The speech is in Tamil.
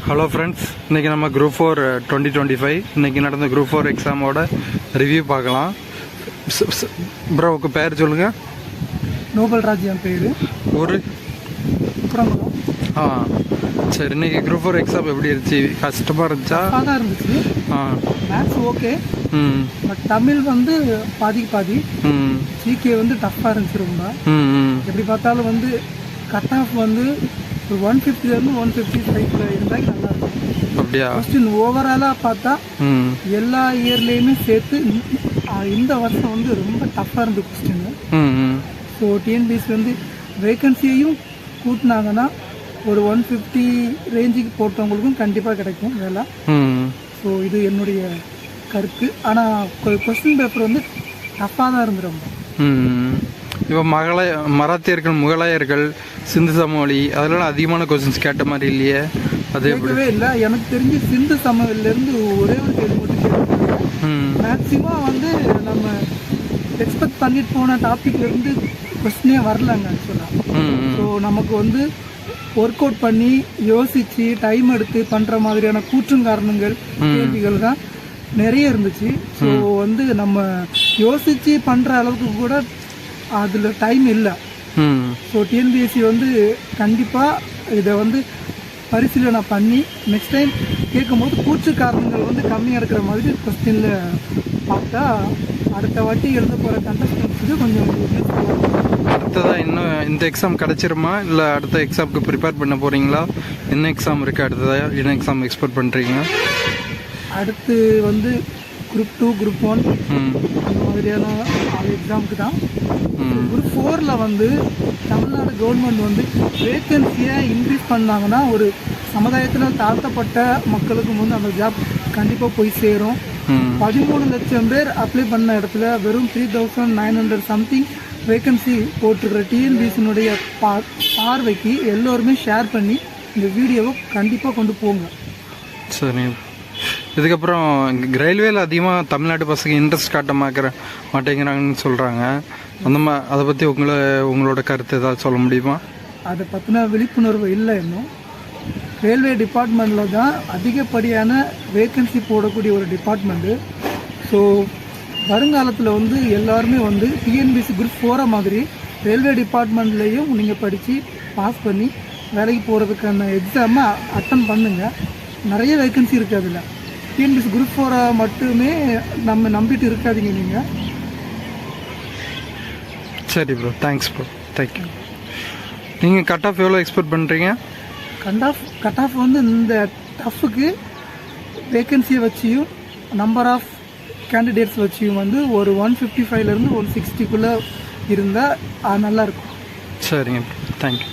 ஹலோ ஃப்ரெண்ட்ஸ், இன்றைக்கி நம்ம குரூப் 4 2025 இன்றைக்கி நடந்த குரூப் 4 எக்ஸாமோட ரிவ்யூ பார்க்கலாம். ப்ரோ உங்கள் பேர் சொல்லுங்கள். நோபல் ராஜ் என் பேர். ஒரு குரங்குளம். சரி, இன்றைக்கி குரூப் 4 எக்ஸாம் எப்படி இருந்துச்சு? கஷ்டமாக இருந்துச்சா? தான் இருந்துச்சு. மேத்ஸ் ஓகே, பட் தமிழ் வந்து பாதி ஜிகே வந்து டஃப்பாக இருந்துச்சு ரொம்ப. எப்படி பார்த்தாலும் வந்து கட் ஆஃப் வந்து ஒரு 150 155 இருந்தால் நல்லா இருக்கும். அப்படியா? கொஸ்டின் ஓவராலாக பார்த்தா எல்லா இயர்லேயுமே சேர்த்து இந்த வருஷம் வந்து ரொம்ப டஃப்பாக இருந்தது கொஸ்டின். ஸோ டிஎன்பிஎஸ்சி வந்து வேக்கன்சியையும் கூட்டினாங்கன்னா ஒரு 150 ரேஞ்சுக்கு போட்டவங்களுக்கும் கண்டிப்பாக கிடைக்கும் வேலை. ஸோ இது என்னுடைய கருத்து. ஆனால் கொஸ்டின் பேப்பர் வந்து டஃப்பாக தான் இருந்துடும். இப்போ மராத்தியர்கள், முகலாயர்கள், சிந்து சமவெளி அதெல்லாம் அதிகமான கொஸ்டின்ஸ் கேட்ட மாதிரி இல்லையே? அது கேட்கவே இல்லை. எனக்கு தெரிஞ்சு சிந்து சமவெளியிலேருந்து ஒரே ஒரு கேள்வி மட்டும் கேட்குறாங்க. மேக்ஸிமம் வந்து நம்ம எக்ஸ்பெக்ட் பண்ணிட்டு போன டாப்பிக்லேருந்து கொஸ்டினே வரலங்க ஆக்சுவலாக. ஸோ நமக்கு வந்து ஒர்க் அவுட் பண்ணி யோசித்து டைம் எடுத்து பண்ணுற மாதிரியான கூற்றுங்காரணங்கள் கேள்விகள் தான் நிறைய இருந்துச்சு. ஸோ வந்து நம்ம யோசித்து பண்ணுற அளவுக்கு கூட அதில் டைம் இல்லை. ஸோ டிஎன்பிஎஸ்சி வந்து கண்டிப்பாக இதை வந்து பரிசீலனை பண்ணி நெக்ஸ்ட் டைம் கேட்கும்போது கூற்று காரணங்கள் வந்து கம்மியாக இருக்கிற மாதிரி கொஸ்டினில் பார்த்தா அடுத்த வாட்டி எழுத போகிற கண்டஸ்டன்ஸுக்கு கொஞ்சம் அடுத்ததாக இன்னும் இந்த எக்ஸாம் கிடச்சிருமா, இல்லை அடுத்த எக்ஸாமுக்கு ப்ரிப்பேர் பண்ண போகிறீங்களா? என்ன எக்ஸாம் இருக்குது அடுத்ததாக? என்ன எக்ஸாம் எக்ஸ்பெக்ட் பண்ணுறீங்க? அடுத்து வந்து குரூப் 2, குரூப் 1 அந்த மாதிரியான எக்ஸாமுக்கு தான். குரூப் 4ல் வந்து தமிழ்நாடு கவர்மெண்ட் வந்து வேக்கன்சியை இன்க்ரீஸ் பண்ணாங்கன்னா ஒரு சமுதாயத்தில் தாழ்த்தப்பட்ட மக்களுக்கும் வந்து அந்த ஜாப் கண்டிப்பாக போய் சேரும். 13 லட்சம் பேர் அப்ளை பண்ண இடத்துல வெறும் 3900 சம்திங் வேக்கன்சி போட்டுருக்கிற டிஎன்பிஎஸ்சினுடைய பார்வைக்கு எல்லோருமே ஷேர் பண்ணி இந்த வீடியோவை கண்டிப்பாக கொண்டு போங்க. சரி, இதுக்கப்புறம் ரயில்வேல அதிகமாக தமிழ்நாட்டு பசங்க இன்ட்ரெஸ்ட் காட்ட மாட்டேங்கிறாங்கன்னு சொல்கிறாங்க. அதை பற்றி உங்களோட கருத்து ஏதாவது சொல்ல முடியுமா? அதை பற்றின விழிப்புணர்வு இல்லை இன்னும். ரயில்வே டிபார்ட்மெண்ட்டில் தான் அதிகப்படியான வேக்கன்சி போடக்கூடிய ஒரு டிபார்ட்மெண்ட்டு. ஸோ வருங்காலத்தில் வந்து எல்லாருமே வந்து டிஎன்பிஎஸ்சி குரூப் 4 மாதிரி ரயில்வே டிபார்ட்மெண்ட்லேயும் நீங்கள் படித்து பாஸ் பண்ணி வேலைக்கு போகிறதுக்கான எக்ஸாமை அட்டன் பண்ணுங்கள். நிறைய வேக்கன்சி இருக்குது அதில். டிஎன்பிஎஸ்சி குரூப் 4 மட்டுமே நம்ம நம்பிட்டு இருக்காதீங்க நீங்கள். சரி ப்ரோ, தேங்க்ஸ் ப்ரோ, தேங்க்யூ. நீங்கள் கட் ஆஃப் எவ்வளோ எக்ஸ்பெக்ட் பண்ணுறீங்க? கட் ஆஃப் வந்து இந்த டஃப்புக்கு வேக்கன்சியை வச்சியும் நம்பர் ஆஃப் கேண்டிடேட்ஸ் வச்சியும் வந்து ஒரு 155 160 இருந்தால் நல்லாயிருக்கும். சரிங்க, தேங்க்யூ.